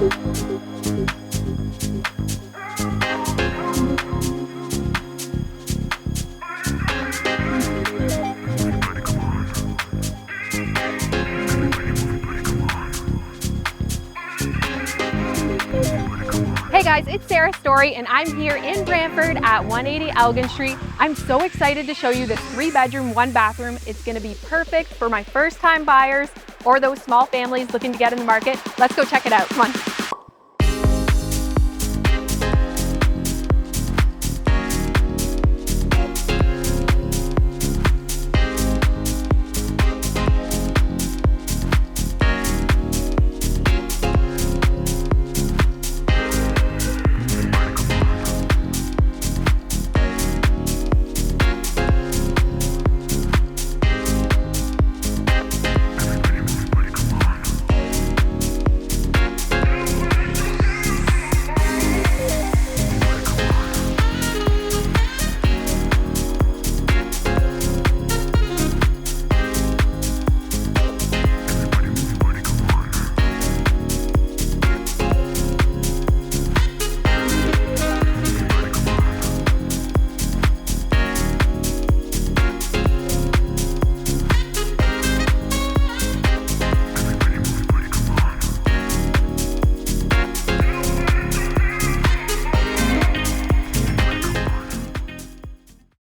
Hey guys, it's Sarah's Story and I'm here in Brantford at 180 Elgin Street. I'm so excited to show you this 3-bedroom, 1-bathroom. It's going to be perfect for my first-time buyers or those small families looking to get in the market. Let's go check it out. Come on.